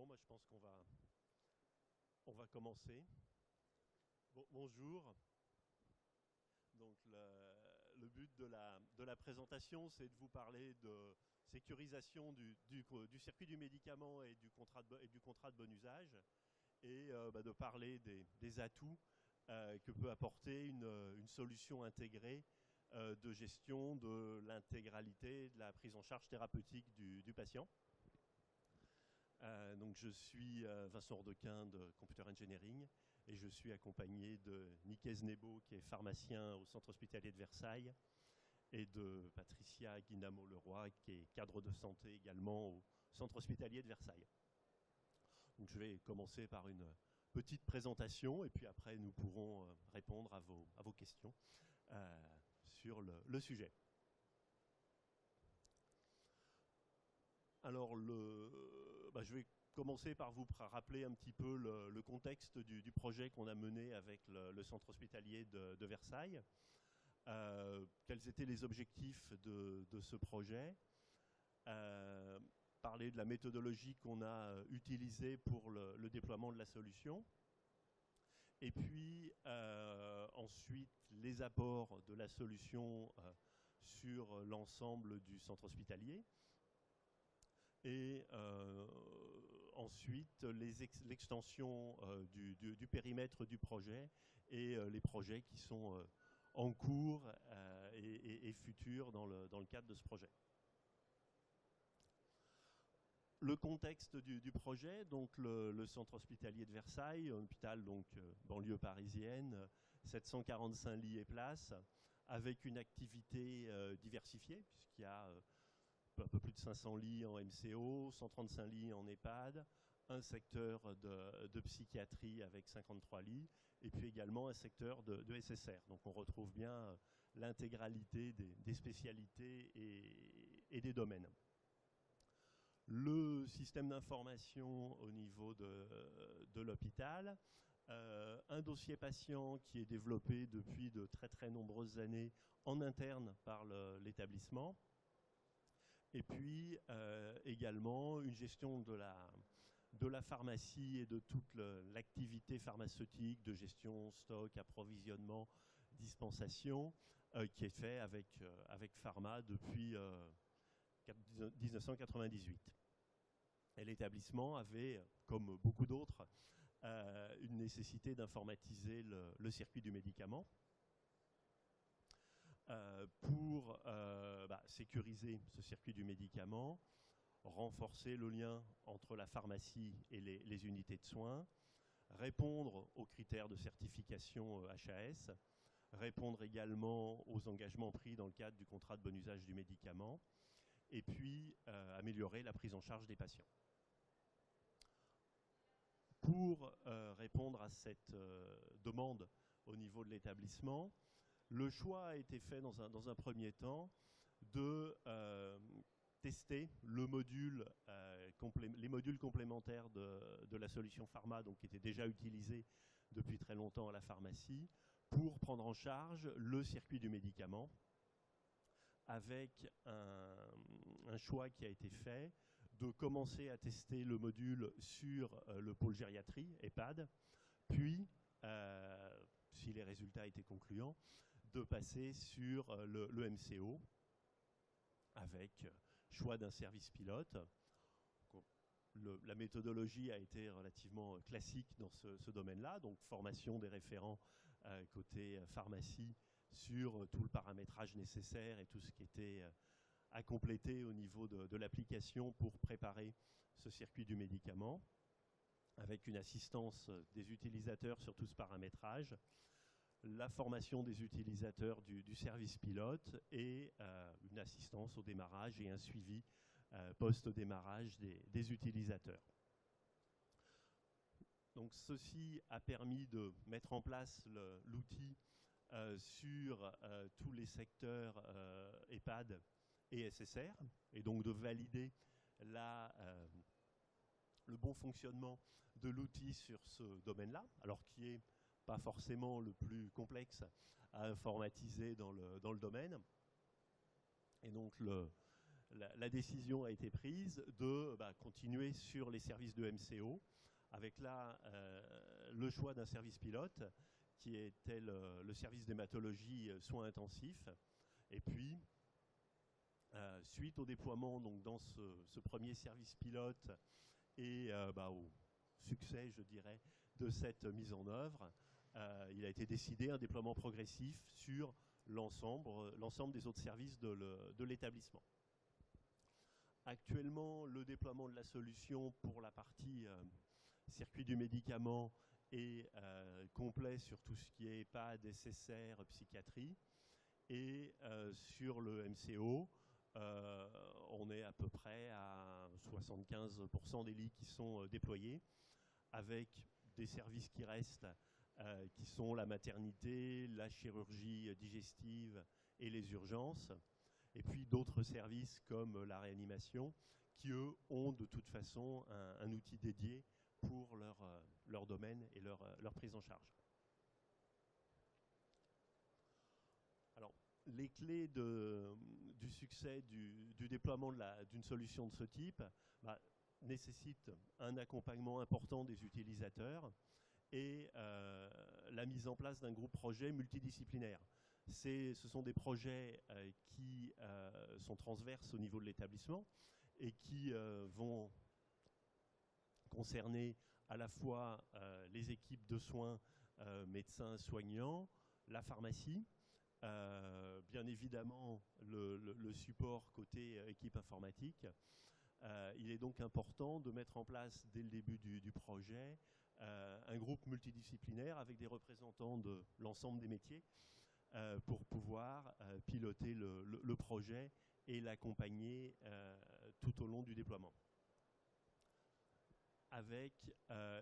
Moi je pense on va commencer. Bonjour. Donc le but de la présentation, c'est de vous parler de sécurisation du circuit du médicament et du contrat de bon usage, et de parler des atouts que peut apporter une solution intégrée de gestion de l'intégralité de la prise en charge thérapeutique du patient. Donc je suis Vincent Ordequin de Computer Engineering et je suis accompagné de Nicaise Nebo qui est pharmacien au centre hospitalier de Versailles et de Patricia Guinamo-Leroy qui est cadre de santé également au centre hospitalier de Versailles. Donc je vais commencer par une petite présentation et puis après nous pourrons répondre à vos questions sur le sujet. Alors, je vais commencer par vous rappeler un petit peu le contexte du projet qu'on a mené avec le centre hospitalier de Versailles. Quels étaient les objectifs de ce projet, parler de la méthodologie qu'on a utilisée pour le déploiement de la solution, et puis ensuite les apports de la solution sur l'ensemble du centre hospitalier. Et ensuite l'extension du périmètre du projet et les projets qui sont en cours et futurs dans le cadre de ce projet. Le contexte du projet, donc le centre hospitalier de Versailles, un hôpital donc banlieue parisienne, 745 lits et places, avec une activité diversifiée puisqu'il y a un peu plus de 500 lits en MCO, 135 lits en EHPAD, un secteur de psychiatrie avec 53 lits, et puis également un secteur de SSR. Donc on retrouve bien l'intégralité des spécialités et des domaines. Le système d'information au niveau de l'hôpital, un dossier patient qui est développé depuis de très nombreuses années en interne par l'établissement. Et puis également une gestion de la pharmacie et de toute l'activité pharmaceutique, de gestion, stock, approvisionnement, dispensation, qui est fait avec Pharma depuis 1998. Et l'établissement avait, comme beaucoup d'autres, une nécessité d'informatiser le circuit du médicament. Pour sécuriser ce circuit du médicament, renforcer le lien entre la pharmacie et les unités de soins, répondre aux critères de certification HAS, répondre également aux engagements pris dans le cadre du contrat de bon usage du médicament, et puis améliorer la prise en charge des patients. Pour répondre à cette demande au niveau de l'établissement, le choix a été fait dans un premier temps de tester les modules complémentaires de la solution Pharma, donc qui étaient déjà utilisés depuis très longtemps à la pharmacie, pour prendre en charge le circuit du médicament, avec un choix qui a été fait de commencer à tester le module sur le pôle gériatrie, EHPAD, puis, si les résultats étaient concluants, de passer sur le MCO avec choix d'un service pilote. La méthodologie a été relativement classique dans ce domaine-là, donc formation des référents côté pharmacie sur tout le paramétrage nécessaire et tout ce qui était à compléter au niveau de l'application pour préparer ce circuit du médicament, avec une assistance des utilisateurs sur tout ce paramétrage, la formation des utilisateurs du service pilote et une assistance au démarrage et un suivi post-démarrage des utilisateurs. Donc ceci a permis de mettre en place l'outil sur tous les secteurs EHPAD et SSR, et donc de valider le bon fonctionnement de l'outil sur ce domaine-là, alors qui est pas forcément le plus complexe à informatiser dans le domaine. Et donc la décision a été prise de continuer sur les services de MCO, avec là le choix d'un service pilote qui était le service d'hématologie soins intensifs. Et puis, suite au déploiement donc, dans ce premier service pilote et au succès, je dirais, de cette mise en œuvre, il a été décidé un déploiement progressif sur l'ensemble des autres services de l'établissement. Actuellement, le déploiement de la solution pour la partie circuit du médicament est complet sur tout ce qui est EHPAD, SSR, psychiatrie. Et sur le MCO, on est à peu près à 75% des lits qui sont déployés, avec des services qui restent, qui sont la maternité, la chirurgie digestive et les urgences. Et puis d'autres services comme la réanimation, qui eux ont de toute façon un outil dédié pour leur domaine et leur prise en charge. Alors, les clés du succès du déploiement d'une solution de ce type nécessitent un accompagnement important des utilisateurs et la mise en place d'un groupe projet multidisciplinaire. Ce sont des projets qui sont transverses au niveau de l'établissement et qui vont concerner à la fois les équipes de soins, médecins, soignants, la pharmacie, bien évidemment le support côté équipe informatique. Il est donc important de mettre en place dès le début du projet un groupe multidisciplinaire avec des représentants de l'ensemble des métiers pour pouvoir piloter le projet et l'accompagner tout au long du déploiement. Avec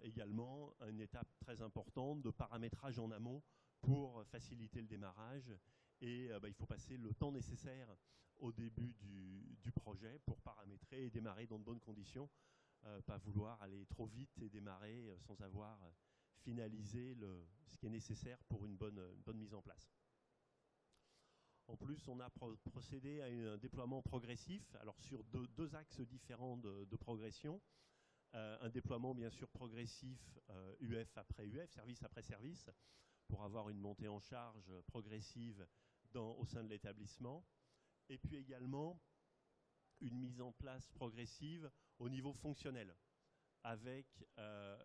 également une étape très importante de paramétrage en amont pour faciliter le démarrage. Et il faut passer le temps nécessaire au début du projet pour paramétrer et démarrer dans de bonnes conditions. Pas vouloir aller trop vite et démarrer sans avoir finalisé ce qui est nécessaire pour une bonne mise en place. En plus, on a procédé à un déploiement progressif, alors sur deux axes différents de progression. Un déploiement bien sûr progressif, UF après UF, service après service, pour avoir une montée en charge progressive au sein de l'établissement. Et puis également une mise en place progressive au niveau fonctionnel, avec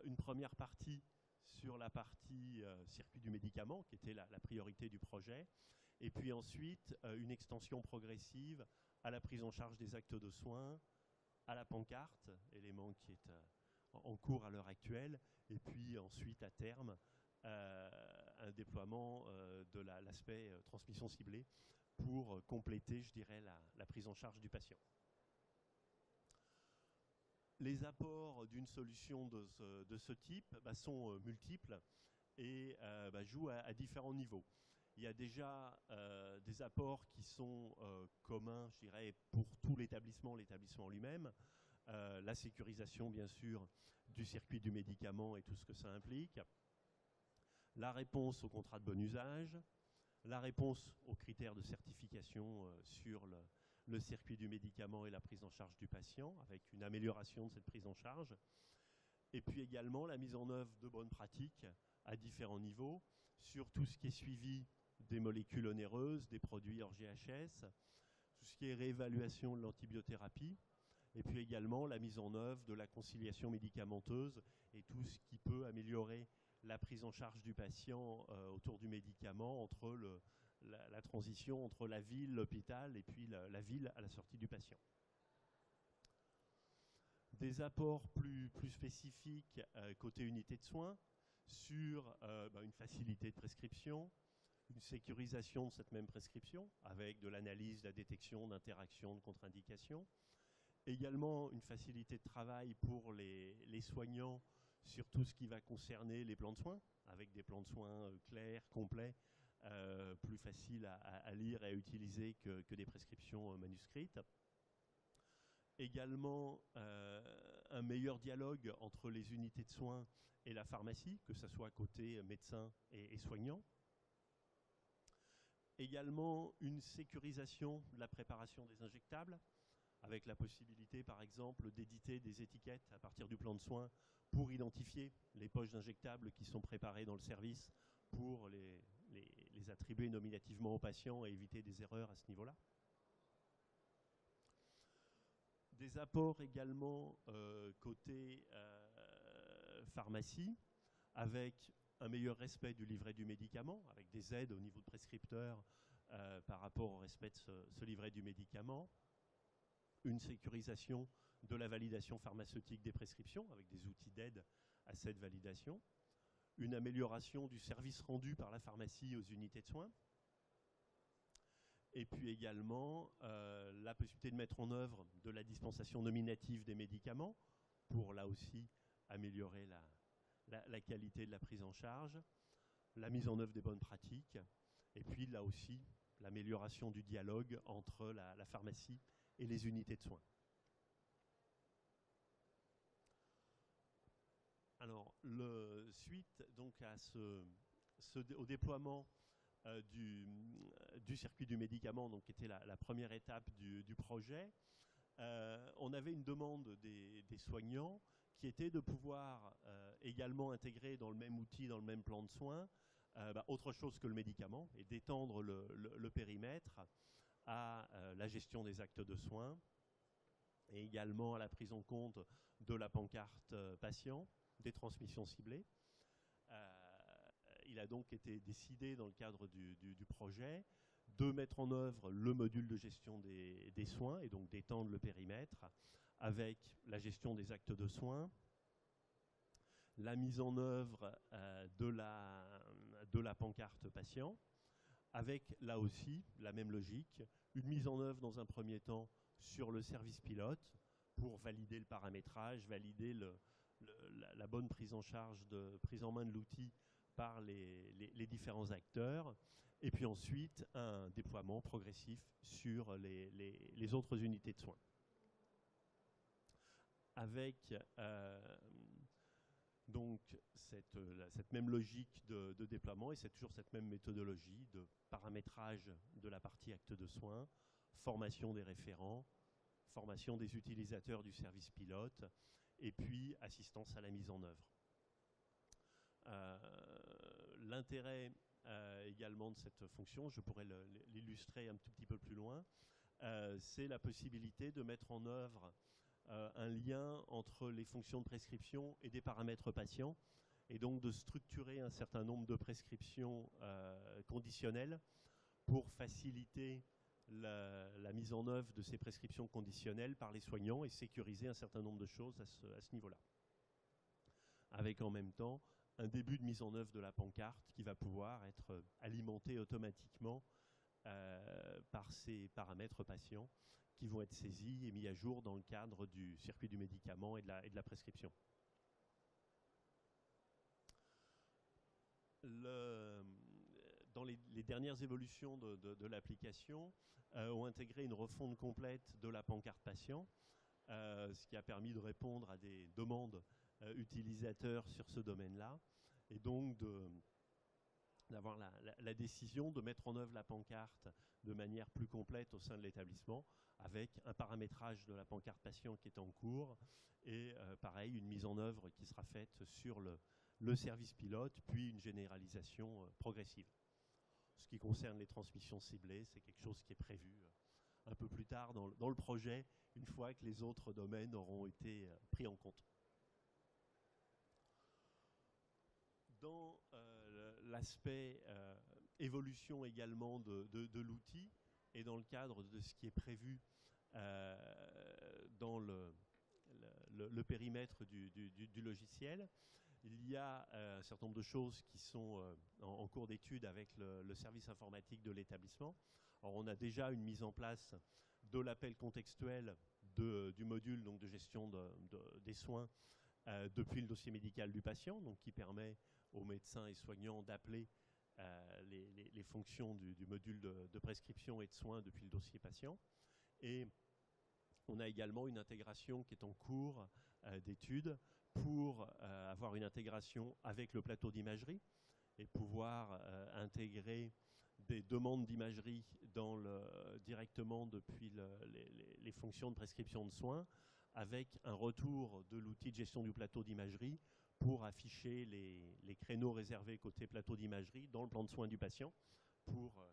une première partie sur la partie circuit du médicament, qui était la priorité du projet, et puis ensuite une extension progressive à la prise en charge des actes de soins, à la pancarte, élément qui est en cours à l'heure actuelle, et puis ensuite à terme un déploiement de l'aspect transmission ciblée pour compléter, je dirais, la prise en charge du patient. Les apports d'une solution de ce type sont multiples et jouent à différents niveaux. Il y a déjà des apports qui sont communs, je dirais, pour tout l'établissement lui-même. La sécurisation, bien sûr, du circuit du médicament et tout ce que ça implique. La réponse au contrat de bon usage. La réponse aux critères de certification sur le circuit du médicament et la prise en charge du patient, avec une amélioration de cette prise en charge. Et puis également la mise en œuvre de bonnes pratiques à différents niveaux sur tout ce qui est suivi des molécules onéreuses, des produits hors GHS, tout ce qui est réévaluation de l'antibiothérapie, et puis également la mise en œuvre de la conciliation médicamenteuse et tout ce qui peut améliorer la prise en charge du patient autour du médicament, entre la transition entre la ville, l'hôpital et puis la ville à la sortie du patient. Des apports plus spécifiques côté unité de soins sur une facilité de prescription, une sécurisation de cette même prescription avec de l'analyse, de la détection d'interaction, de contre-indication. Également une facilité de travail pour les soignants sur tout ce qui va concerner les plans de soins, avec des plans de soins clairs, complets, plus faciles à lire et à utiliser que des prescriptions manuscrites. Également un meilleur dialogue entre les unités de soins et la pharmacie, que ce soit côté médecin et soignant. Également une sécurisation de la préparation des injectables, avec la possibilité, par exemple, d'éditer des étiquettes à partir du plan de soins pour identifier les poches injectables qui sont préparées dans le service pour les attribuer nominativement aux patients et éviter des erreurs à ce niveau-là. Des apports également côté pharmacie, avec un meilleur respect du livret du médicament, avec des aides au niveau de prescripteur par rapport au respect de ce livret du médicament, une sécurisation de la validation pharmaceutique des prescriptions, avec des outils d'aide à cette validation, une amélioration du service rendu par la pharmacie aux unités de soins, et puis également la possibilité de mettre en œuvre de la dispensation nominative des médicaments pour là aussi améliorer la qualité de la prise en charge, la mise en œuvre des bonnes pratiques, et puis là aussi l'amélioration du dialogue entre la pharmacie et les unités de soins. Alors, suite donc au déploiement du circuit du médicament, donc, qui était la première étape du projet, on avait une demande des soignants qui était de pouvoir également intégrer dans le même outil, dans le même plan de soins, autre chose que le médicament, et d'étendre le périmètre à la gestion des actes de soins et également à la prise en compte de la pancarte patient, des transmissions ciblées. Il a donc été décidé dans le cadre du projet de mettre en œuvre le module de gestion des soins et donc d'étendre le périmètre avec la gestion des actes de soins, la mise en œuvre de la pancarte patient, avec là aussi la même logique, une mise en œuvre dans un premier temps sur le service pilote pour valider le paramétrage, valider la bonne prise en charge, prise en main de l'outil par les différents acteurs, et puis ensuite un déploiement progressif sur les autres unités de soins. Avec donc cette même logique de déploiement, et c'est toujours cette même méthodologie de paramétrage de la partie acte de soins, formation des référents, formation des utilisateurs du service pilote, et puis assistance à la mise en œuvre. L'intérêt également de cette fonction, je pourrais l'illustrer un tout petit peu plus loin, c'est la possibilité de mettre en œuvre un lien entre les fonctions de prescription et des paramètres patients, et donc de structurer un certain nombre de prescriptions conditionnelles pour faciliter la mise en œuvre de ces prescriptions conditionnelles par les soignants et sécuriser un certain nombre de choses à ce niveau-là. Avec en même temps un début de mise en œuvre de la pancarte qui va pouvoir être alimentée automatiquement par ces paramètres patients qui vont être saisis et mis à jour dans le cadre du circuit du médicament et de la prescription. Dans les dernières évolutions de l'application, ont intégré une refonte complète de la pancarte patient, ce qui a permis de répondre à des demandes utilisateurs sur ce domaine-là, et donc d'avoir la décision de mettre en œuvre la pancarte de manière plus complète au sein de l'établissement, avec un paramétrage de la pancarte patient qui est en cours, et pareil, une mise en œuvre qui sera faite sur le service pilote, puis une généralisation progressive. Ce qui concerne les transmissions ciblées, c'est quelque chose qui est prévu un peu plus tard dans le projet, une fois que les autres domaines auront été pris en compte. Dans l'aspect évolution également de l'outil, et dans le cadre de ce qui est prévu dans le périmètre du logiciel, il y a un certain nombre de choses qui sont en cours d'étude avec le service informatique de l'établissement. Alors, on a déjà une mise en place de l'appel contextuel du module donc de gestion des soins depuis le dossier médical du patient, donc qui permet aux médecins et soignants d'appeler les fonctions du module de prescription et de soins depuis le dossier patient. Et on a également une intégration qui est en cours d'étude pour avoir une intégration avec le plateau d'imagerie et pouvoir intégrer des demandes d'imagerie directement depuis les fonctions de prescription de soins, avec un retour de l'outil de gestion du plateau d'imagerie pour afficher les créneaux réservés côté plateau d'imagerie dans le plan de soins du patient, pour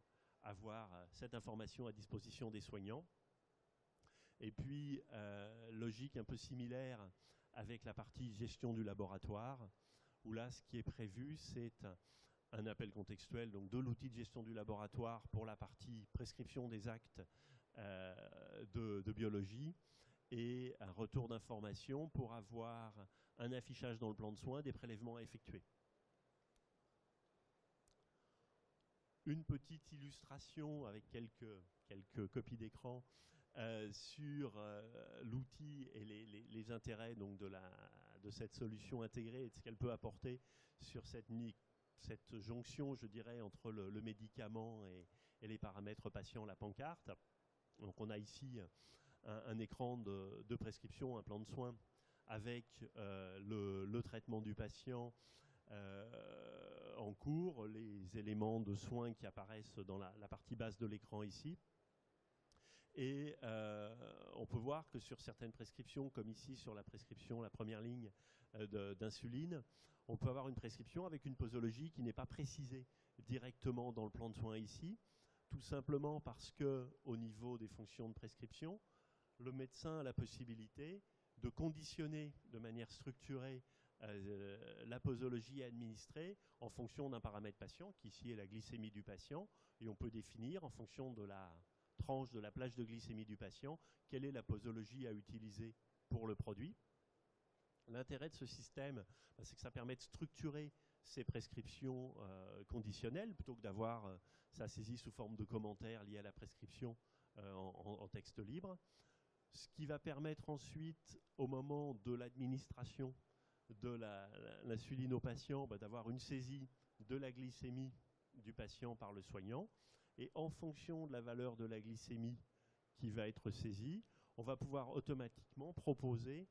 avoir cette information à disposition des soignants. Et puis, logique un peu similaire avec la partie gestion du laboratoire, où là, ce qui est prévu, c'est un appel contextuel donc de l'outil de gestion du laboratoire pour la partie prescription des actes de biologie, et un retour d'information pour avoir un affichage dans le plan de soins des prélèvements à effectuer. Une petite illustration avec quelques copies d'écran sur l'outil et les intérêts donc, de cette solution intégrée et de ce qu'elle peut apporter sur cette jonction, je dirais, entre le médicament et les paramètres patients, la pancarte. Donc on a ici un écran de prescription, un plan de soins avec le traitement du patient en cours, les éléments de soins qui apparaissent dans la partie basse de l'écran ici. Et on peut voir que sur certaines prescriptions, comme ici sur la prescription, la première ligne d'insuline, on peut avoir une prescription avec une posologie qui n'est pas précisée directement dans le plan de soins ici, tout simplement parce qu'au niveau des fonctions de prescription, le médecin a la possibilité de conditionner de manière structurée la posologie administrée en fonction d'un paramètre patient, qui ici est la glycémie du patient, et on peut définir en fonction de la tranche de la plage de glycémie du patient quelle est la posologie à utiliser pour le produit. L'intérêt de ce système, c'est que ça permet de structurer ces prescriptions conditionnelles plutôt que d'avoir sa saisie sous forme de commentaires liés à la prescription en texte libre. Ce qui va permettre ensuite, au moment de l'administration de l'insuline au patient, d'avoir une saisie de la glycémie du patient par le soignant. Et en fonction de la valeur de la glycémie qui va être saisie, on va pouvoir automatiquement proposer